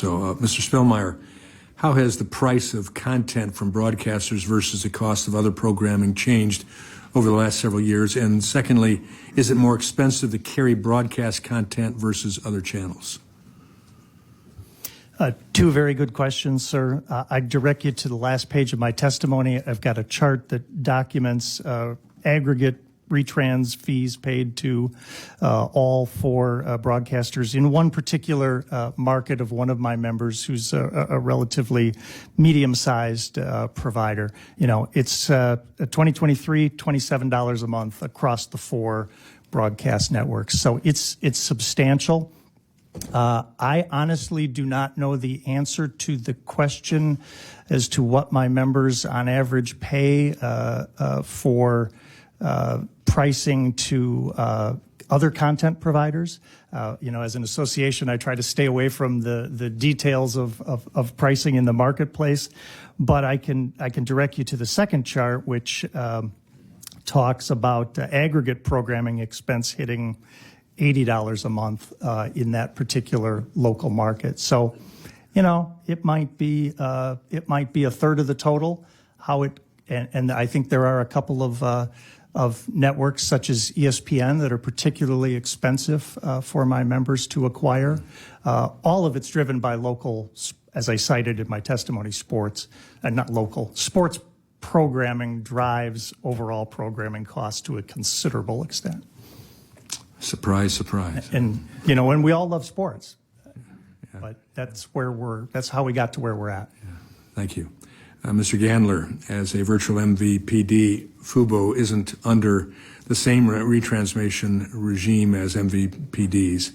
So, Mr. Spellmeyer, how has the price of content from broadcasters versus the cost of other programming changed over the last several years? And secondly, is it more expensive to carry broadcast content versus other channels? Two very good questions, sir. I direct you to the last page of my testimony. I've got a chart that documents aggregate retrans fees paid to all four broadcasters in one particular market of one of my members who's a relatively medium-sized provider. You know, it's 2023, $27 a month across the four broadcast networks. So it's substantial. I honestly do not know the answer to the question as to what my members on average pay for pricing to other content providers. You know, as an association, I try to stay away from the details of pricing in the marketplace, but I can direct you to the second chart, which talks about aggregate programming expense hitting $80 a month in that particular local market. So, you know, it might be a third of the total. And I think there are a couple of networks such as ESPN that are particularly expensive for my members to acquire. All of it's driven by local, as I cited in my testimony, sports, and not local. Sports programming drives overall programming costs to a considerable extent. Surprise, surprise. And, you know, and we all love sports, but that's how we got to where we're at. Yeah. Thank you. Mr. Gandler, as a virtual MVPD, Fubo isn't under the same retransmission regime as MVPDs.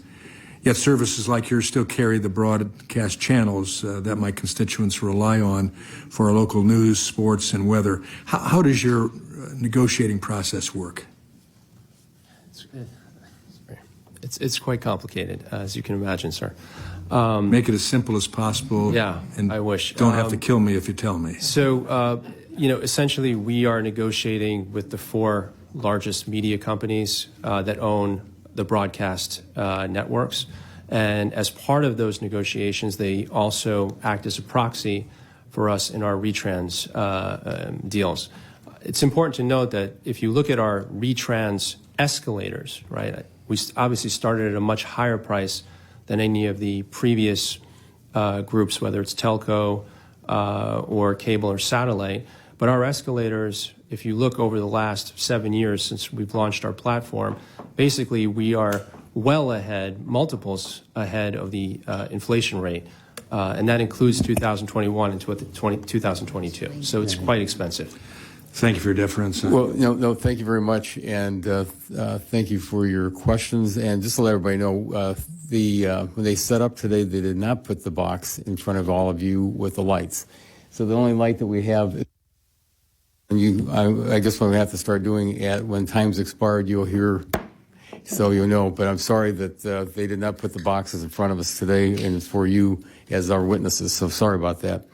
Yet services like yours still carry the broadcast channels that my constituents rely on for our local news, sports, and weather. How does your negotiating process work? It's quite complicated, as you can imagine, sir. Make it as simple as possible. Yeah, and I wish. Don't have to kill me if you tell me. So, you know, essentially we are negotiating with the four largest media companies that own the broadcast networks. And as part of those negotiations, they also act as a proxy for us in our retrans deals. It's important to note that if you look at our retrans escalators, right, we obviously started at a much higher price than any of the previous groups, whether it's telco or cable or satellite. But our escalators, if you look over the last 7 years since we've launched our platform, basically we are well ahead, multiples ahead of the inflation rate. And that includes 2021 and 2022. So it's quite expensive. Thank you for your deference. Well, no, thank you very much, and thank you for your questions. And just to let everybody know, when they set up today, they did not put the box in front of all of you with the lights. So the only light that we have is, and I guess what we have to start doing when time's expired, you'll hear, so you'll know. But I'm sorry that they did not put the boxes in front of us today, and it's for you as our witnesses. So sorry about that.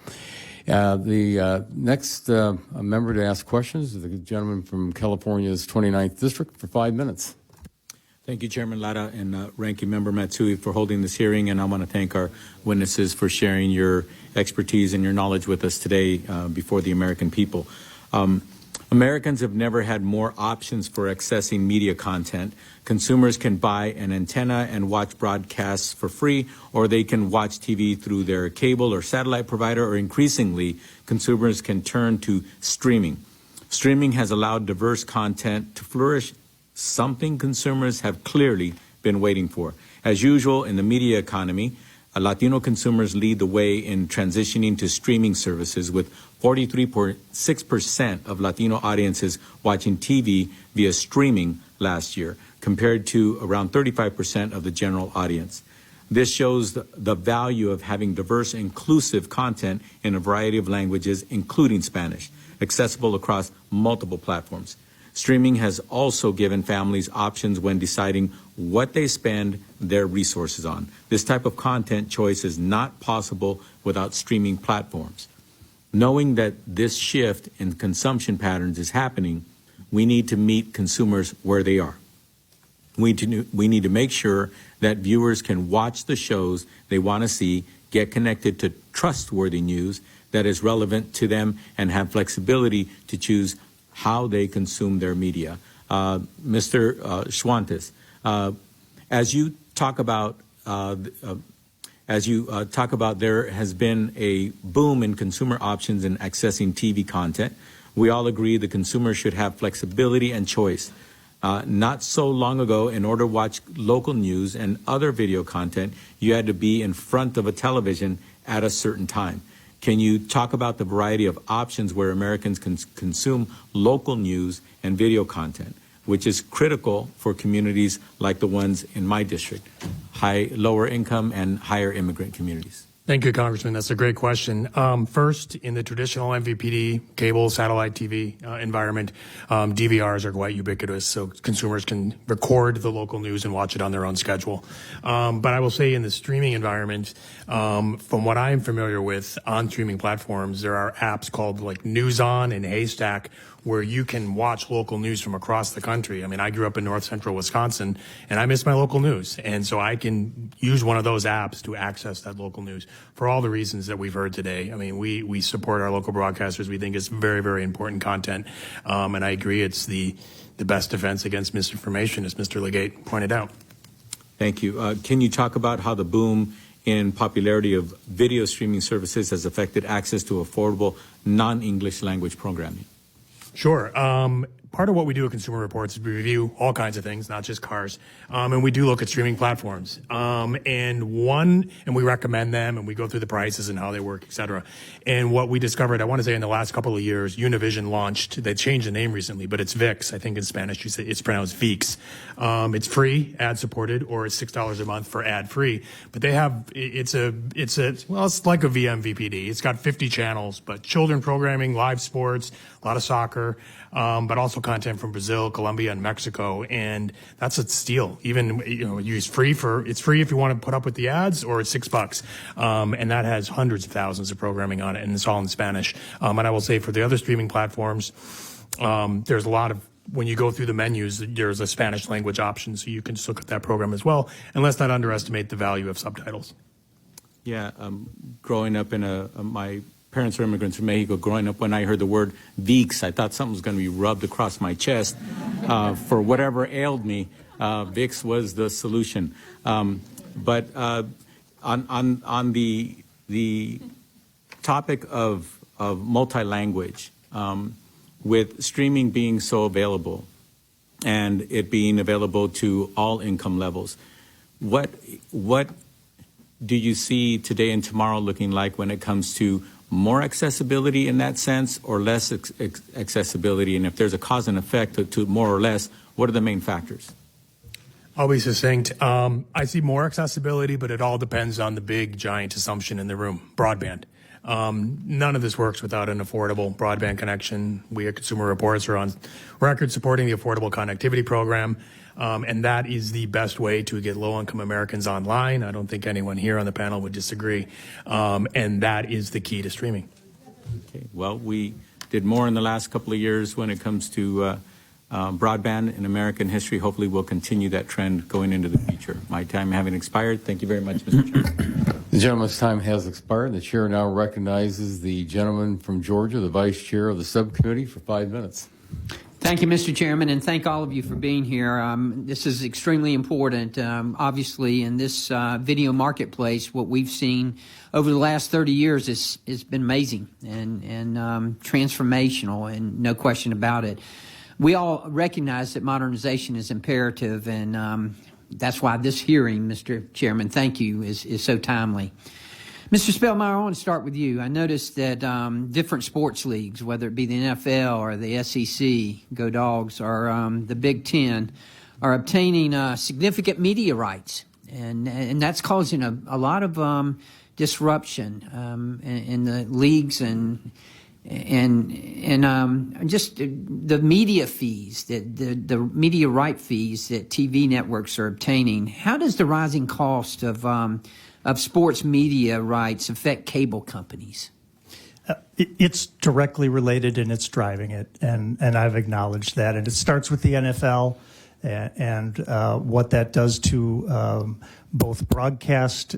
The next member to ask questions is the gentleman from California's 29th District for 5 minutes. Thank you, Chairman Lara and Ranking Member Matsui for holding this hearing, and I want to thank our witnesses for sharing your expertise and your knowledge with us today before the American people. Americans have never had more options for accessing media content. Consumers can buy an antenna and watch broadcasts for free, or they can watch TV through their cable or satellite provider, or increasingly, consumers can turn to streaming. Streaming has allowed diverse content to flourish, something consumers have clearly been waiting for. As usual in the media economy, Latino consumers lead the way in transitioning to streaming services, with 43.6% of Latino audiences watching TV via streaming last year, compared to around 35% of the general audience. This shows the value of having diverse, inclusive content in a variety of languages, including Spanish, accessible across multiple platforms. Streaming has also given families options when deciding what they spend their resources on. This type of content choice is not possible without streaming platforms. Knowing that this shift in consumption patterns is happening, we need to meet consumers where they are. We need to make sure that viewers can watch the shows they want to see, get connected to trustworthy news that is relevant to them, and have flexibility to choose how they consume their media. Mr. Schwantes, as you talk about there has been a boom in consumer options in accessing TV content. We all agree the consumer should have flexibility and choice. Not so long ago, in order to watch local news and other video content, you had to be in front of a television at a certain time. Can you talk about the variety of options where Americans can consume local news and video content, which is critical for communities like the ones in my district, lower income and higher immigrant communities? Thank you, Congressman. That's a great question. First, in the traditional MVPD, cable, satellite TV environment, DVRs are quite ubiquitous, so consumers can record the local news and watch it on their own schedule. But I will say in the streaming environment, from what I'm familiar with on streaming platforms, there are apps called like NewsOn and Haystack, where you can watch local news from across the country. I mean, I grew up in north central Wisconsin, and I miss my local news. And so I can use one of those apps to access that local news for all the reasons that we've heard today. I mean, we support our local broadcasters. We think it's very, very important content. And I agree it's the best defense against misinformation, as Mr. Legate pointed out. Thank you. Can you talk about how the boom in popularity of video streaming services has affected access to affordable non-English language programming? Sure. Part of what we do at Consumer Reports is we review all kinds of things, not just cars. And we do look at streaming platforms. And we recommend them, and we go through the prices and how they work, et cetera. And what we discovered, I want to say in the last couple of years, Univision launched, they changed the name recently, but it's ViX. I think in Spanish it's pronounced ViX. It's free, ad supported, or it's $6 a month for ad free. But they have, it's like a VMVPD. It's got 50 channels, but children programming, live sports, a lot of soccer, but also content from Brazil, Colombia, and Mexico, and that's a steal. Even it's free if you want to put up with the ads, or it's $6, and that has hundreds of thousands of programming on it, and it's all in Spanish. And I will say for the other streaming platforms, there's a lot of, when you go through the menus, there's a Spanish language option, so you can just look at that program as well, and let's not underestimate the value of subtitles. Yeah, growing up my parents are immigrants from Mexico. Growing up, when I heard the word ViX, I thought something was going to be rubbed across my chest. For whatever ailed me, ViX was the solution. But on the topic of multi-language, with streaming being so available and it being available to all income levels, what do you see today and tomorrow looking like when it comes to more accessibility in that sense, or less accessibility? And if there's a cause and effect to more or less, what are the main factors? I'll be succinct. I see more accessibility, but it all depends on the big, giant assumption in the room, broadband. None of this works without an affordable broadband connection. We at Consumer Reports are on record supporting the Affordable Connectivity Program, and that is the best way to get low-income Americans online. I don't think anyone here on the panel would disagree, and that is the key to streaming. Okay. Well, we did more in the last couple of years when it comes to broadband in American history. Hopefully we'll continue that trend going into the future. My time having expired. Thank you very much, Mr. Chairman. The gentleman's time has expired. The chair now recognizes the gentleman from Georgia, the vice chair of the subcommittee, for 5 minutes. Thank you, Mr. Chairman, and thank all of you for being here. This is extremely important. Obviously, in this video marketplace, what we've seen over the last 30 years has been amazing and transformational, and no question about it. We all recognize that modernization is imperative, and that's why this hearing, Mr. Chairman, thank you, is so timely. Mr. Spellmeyer, I want to start with you. I noticed that different sports leagues, whether it be the NFL or the SEC, Go Dogs, or the Big Ten, are obtaining significant media rights, and that's causing a lot of disruption in the leagues and just the media fees, the media right fees that TV networks are obtaining. How does the rising cost of sports media rights affect cable companies? It's directly related, and it's driving it, and I've acknowledged that. And it starts with the NFL and what that does to both broadcast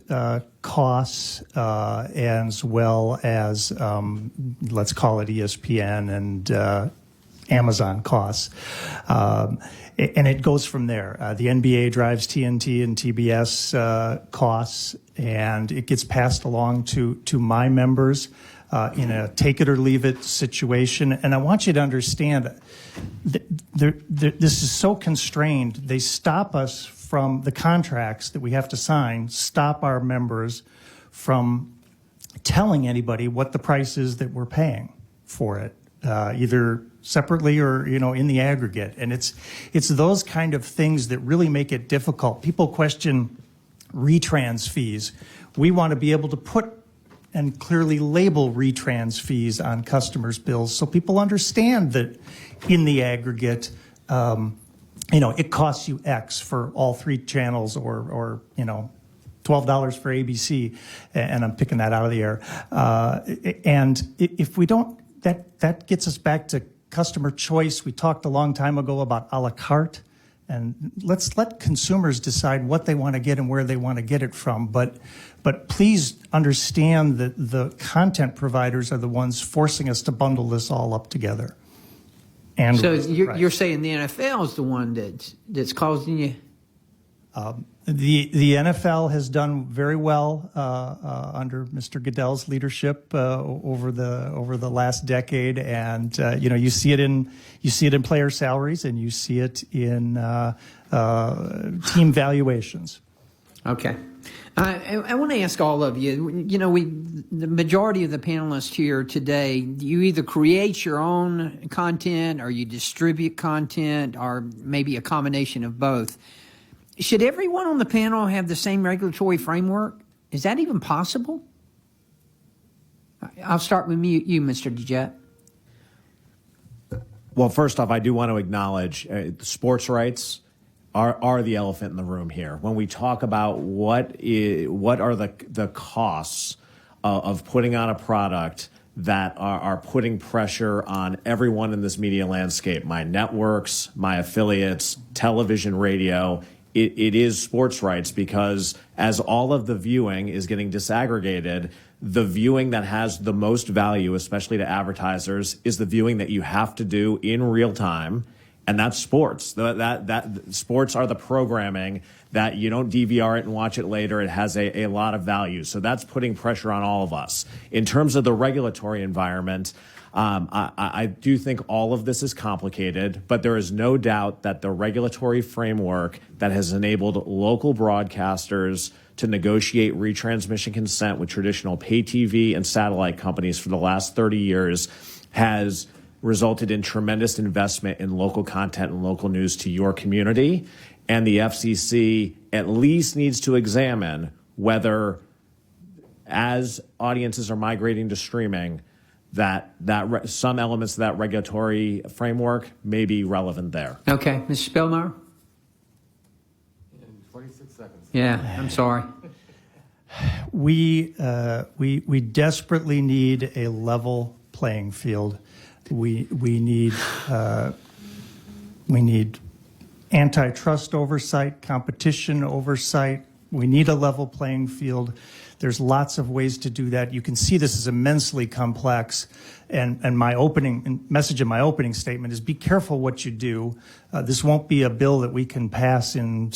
costs as well as, let's call it ESPN and Amazon costs. And it goes from there. The NBA drives TNT and TBS costs, and it gets passed along to my members in a take it or leave it situation. And I want you to understand, this is so constrained. They stop us from the contracts that we have to sign, stop our members from telling anybody what the price is that we're paying for it, either separately or, in the aggregate. And it's those kind of things that really make it difficult. People question retrans fees. We want to be able to put and clearly label retrans fees on customers' bills so people understand that in the aggregate, it costs you X for all 3 channels or $12 for ABC, and I'm picking that out of the air. And if we don't, that gets us back to customer choice. We talked a long time ago about a la carte, and let's let consumers decide what they want to get and where they want to get it from. But please understand that the content providers are the ones forcing us to bundle this all up together. And So you're saying the NFL is the one that's causing you? The NFL has done very well under Mr. Goodell's leadership over the last decade, and you see it in player salaries, and you see it in team valuations. Okay. I want to ask all of you, the majority of the panelists here today, you either create your own content or you distribute content or maybe a combination of both. Should everyone on the panel have the same regulatory framework? Is that even possible? I'll start with you, Mr. DeJet. Well, first off, I do want to acknowledge sports rights are the elephant in the room here. When we talk about what are the costs of putting on a product that are putting pressure on everyone in this media landscape, my networks, my affiliates, television, radio, it is sports rights, because as all of the viewing is getting disaggregated, the viewing that has the most value, especially to advertisers, is the viewing that you have to do in real time. And that's sports. That sports are the programming that you don't DVR it and watch it later. It has a lot of value. So that's putting pressure on all of us. In terms of the regulatory environment, I do think all of this is complicated, but there is no doubt that the regulatory framework that has enabled local broadcasters to negotiate retransmission consent with traditional pay TV and satellite companies for the last 30 years has resulted in tremendous investment in local content and local news to your community. And the FCC at least needs to examine whether, as audiences are migrating to streaming, that some elements of that regulatory framework may be relevant there. Okay, Mr. Spellmeyer? In 26 seconds. Yeah, I'm sorry. We desperately need a level playing field. We need antitrust oversight, competition oversight. We need a level playing field. There's lots of ways to do that. You can see this is immensely complex. And my message in my opening statement is be careful what you do. This won't be a bill that we can pass in,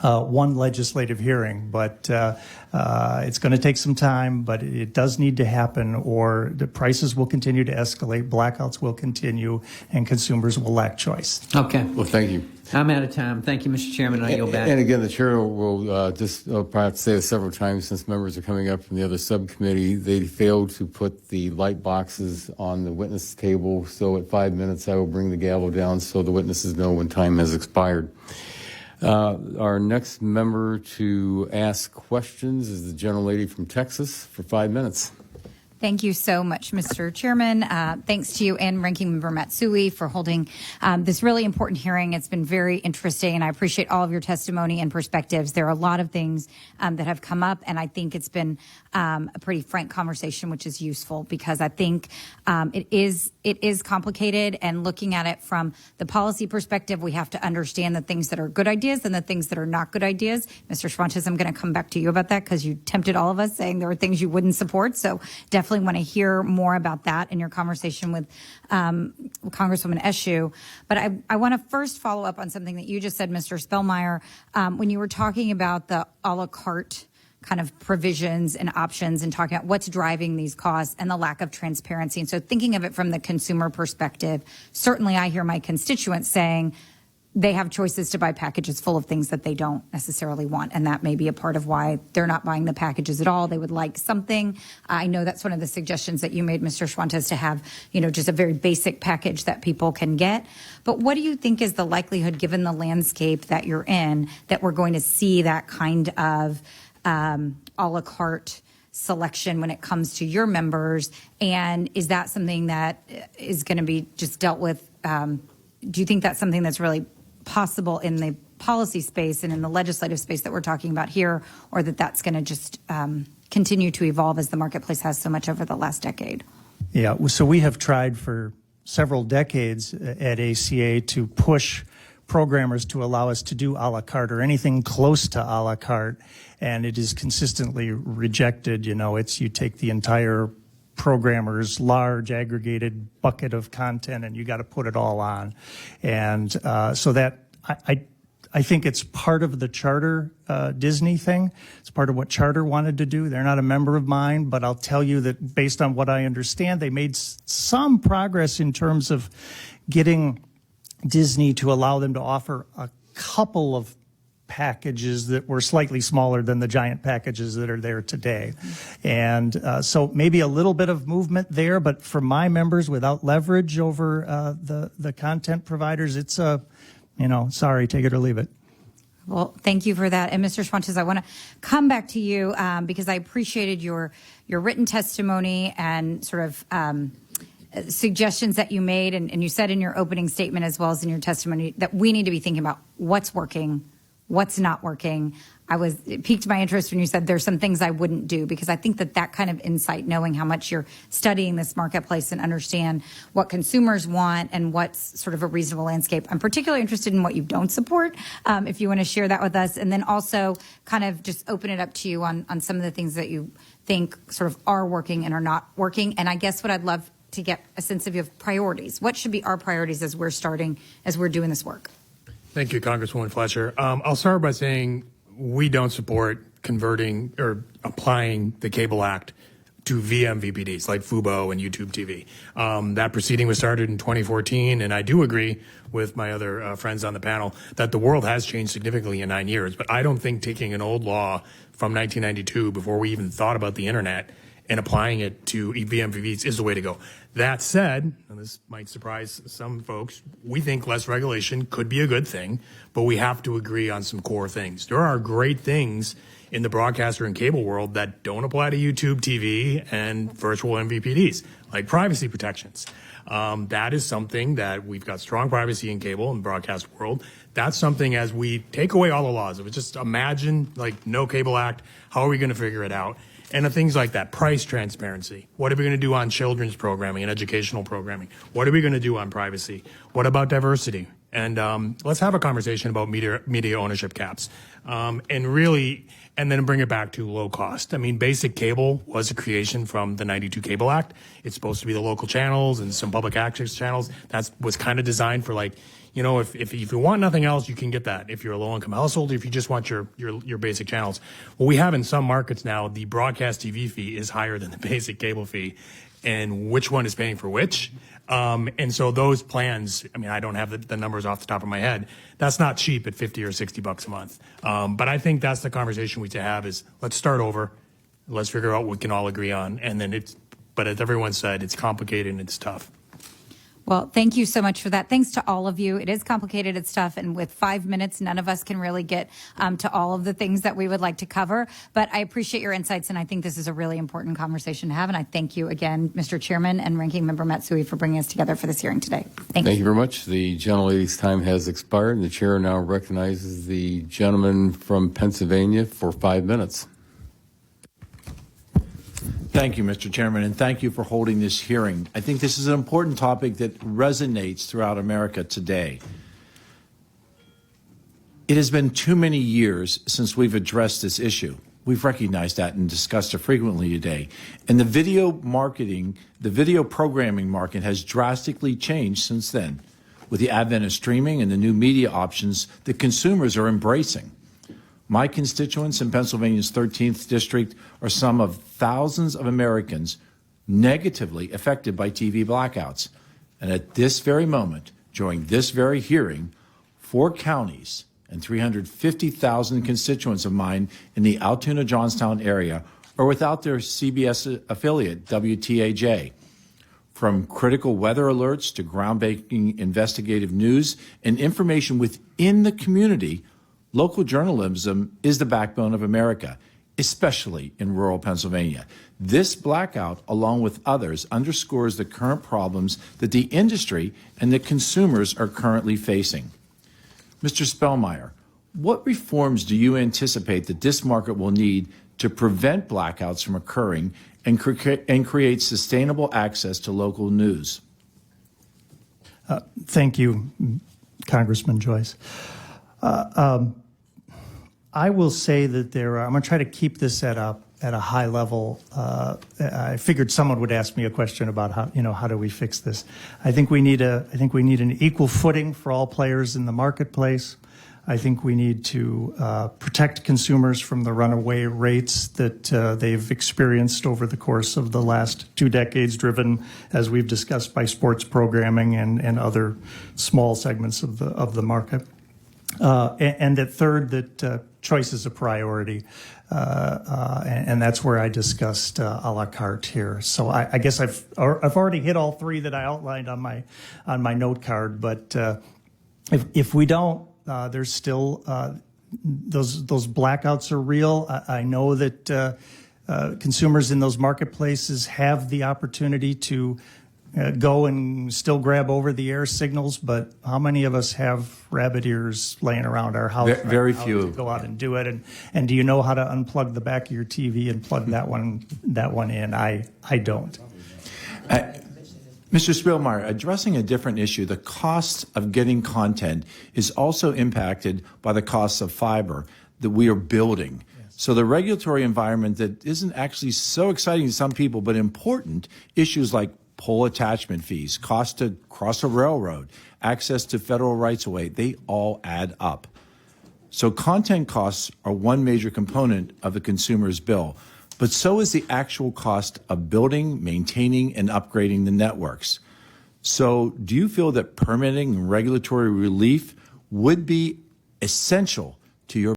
one legislative hearing, but it's going to take some time, but it does need to happen, or the prices will continue to escalate, blackouts will continue, and consumers will lack choice. Okay. Well, thank you. I'm out of time. Thank you, Mr. Chairman. I yield back. And again, the chair will probably have to say this several times since members are coming up from the other subcommittee. They failed to put the light boxes on the witness table, so at 5 minutes I will bring the gavel down so the witnesses know when time has expired. Our next member to ask questions is the gentlelady from Texas for 5 minutes. Thank you so much, Mr. Chairman. Thanks to you and Ranking Member Matsui for holding this really important hearing. It's been very interesting, and I appreciate all of your testimony and perspectives. There are a lot of things that have come up, and I think it's been a pretty frank conversation, which is useful because I think it is complicated. And looking at it from the policy perspective, we have to understand the things that are good ideas and the things that are not good ideas. Mr. Schwantes, I'm going to come back to you about that because you tempted all of us saying there were things you wouldn't support. So definitely want to hear more about that in your conversation with Congresswoman Eshoo. But I want to first follow up on something that you just said, Mr. Spellmeyer, when you were talking about the a la carte kind of provisions and options and talking about what's driving these costs and the lack of transparency. And so thinking of it from the consumer perspective, certainly I hear my constituents saying they have choices to buy packages full of things that they don't necessarily want. And that may be a part of why they're not buying the packages at all. They would like something. I know that's one of the suggestions that you made, Mr. Schwantes, to have, just a very basic package that people can get. But what do you think is the likelihood, given the landscape that you're in, that we're going to see that kind of a la carte selection when it comes to your members? And is that something that is going to be just dealt with? Do you think that's something that's really possible in the policy space and in the legislative space that we're talking about here, or that's going to just continue to evolve as the marketplace has so much over the last decade? Yeah, so we have tried for several decades at ACA to push programmers to allow us to do a la carte or anything close to a la carte, and it is consistently rejected. You take the entire programmer's large aggregated bucket of content and you got to put it all on. And so that I think it's part of the Charter Disney thing. It's part of what Charter wanted to do. They're not a member of mine, but I'll tell you that based on what I understand, they made some progress in terms of getting Disney to allow them to offer a couple of packages that were slightly smaller than the giant packages that are there today. And so maybe a little bit of movement there, but for my members without leverage over the content providers, it's sorry, take it or leave it. Well, thank you for that. And Mr. Schwantes, I want to come back to you because I appreciated your written testimony and sort of suggestions that you made. And you said in your opening statement as well as in your testimony that we need to be thinking about what's working, what's not working. It piqued my interest when you said there's some things I wouldn't do, because I think that kind of insight, knowing how much you're studying this marketplace and understand what consumers want and what's sort of a reasonable landscape. I'm particularly interested in what you don't support, if you want to share that with us, and then also kind of just open it up to you on some of the things that you think sort of are working and are not working. And I guess what I'd love to get a sense of your priorities. What should be our priorities as we're doing this work? Thank you, Congresswoman Fletcher. I'll start by saying we don't support converting or applying the Cable Act to vMVPDs like Fubo and YouTube TV. That proceeding was started in 2014, and I do agree with my other friends on the panel that the world has changed significantly in 9 years, but I don't think taking an old law from 1992, before we even thought about the internet, and applying it to vMVPDs is the way to go. That said, and this might surprise some folks, we think less regulation could be a good thing, but we have to agree on some core things. There are great things in the broadcaster and cable world that don't apply to YouTube TV and virtual MVPDs, like privacy protections. That is something that we've got strong privacy in cable and broadcast world. That's something, as we take away all the laws, if it's just imagine like no Cable Act, how are we going to figure it out? And things like that, price transparency. What are we going to do on children's programming and educational programming? What are we going to do on privacy? What about diversity? And let's have a conversation about media ownership caps. And then bring it back to low cost. I mean, basic cable was a creation from the 92 Cable Act. It's supposed to be the local channels and some public access channels. That was kind of designed for if you want nothing else, you can get that. If you're a low-income household, if you just want your basic channels. Well, we have in some markets now, the broadcast TV fee is higher than the basic cable fee. And which one is paying for which? And so those plans, I mean, I don't have the numbers off the top of my head. That's not cheap at $50 or $60 a month. But I think that's the conversation we need to have is let's start over. Let's figure out what we can all agree on. And then but as everyone said, it's complicated and it's tough. Well, thank you so much for that. Thanks to all of you. It is complicated, it's tough, and with 5 minutes, none of us can really get to all of the things that we would like to cover. But I appreciate your insights, and I think this is a really important conversation to have. And I thank you again, Mr. Chairman and Ranking Member Matsui, for bringing us together for this hearing today. Thank Thank you very much. The gentlelady's time has expired, and the chair now recognizes the gentleman from Pennsylvania for 5 minutes. Thank you, Mr. Chairman, and thank you for holding this hearing. I think this is an important topic that resonates throughout America today. It has been too many years since we've addressed this issue. We've recognized that and discussed it frequently today. And the video programming market has drastically changed since then, with the advent of streaming and the new media options that consumers are embracing. My constituents in Pennsylvania's 13th district are some of thousands of Americans negatively affected by TV blackouts. And at this very moment, during this very hearing, 4 counties and 350,000 constituents of mine in the Altoona-Johnstown area are without their CBS affiliate, WTAJ. From critical weather alerts to groundbreaking investigative news and information within the community, local journalism is the backbone of America, especially in rural Pennsylvania. This blackout, along with others, underscores the current problems that the industry and the consumers are currently facing. Mr. Spellmeyer, what reforms do you anticipate that this market will need to prevent blackouts from occurring and create sustainable access to local news? Thank you, Congressman Joyce. I will say that I'm going to try to keep this at a high level. I figured someone would ask me a question about how do we fix this. I think we need an equal footing for all players in the marketplace. I think we need to protect consumers from the runaway rates that they've experienced over the course of the last 2 decades, driven, as we've discussed, by sports programming and other small segments of the market. And that third, that choice is a priority, and that's where I discussed a la carte here. So I guess I've already hit all 3 that I outlined on my note card. But if we don't, there's still those blackouts are real. I know that consumers in those marketplaces have the opportunity to go and still grab over-the-air signals, but how many of us have rabbit ears laying around our house? Very few. To go out and do it, and do you know how to unplug the back of your TV and plug that one in? I don't. Mr. Spielmeyer, addressing a different issue, the cost of getting content is also impacted by the cost of fiber that we are building. So the regulatory environment that isn't actually so exciting to some people, but important, issues like pole attachment fees, cost to cross a railroad, access to federal rights-of-way, they all add up. So content costs are one major component of the consumer's bill, but so is the actual cost of building, maintaining, and upgrading the networks. So do you feel that permitting and regulatory relief would be essential to your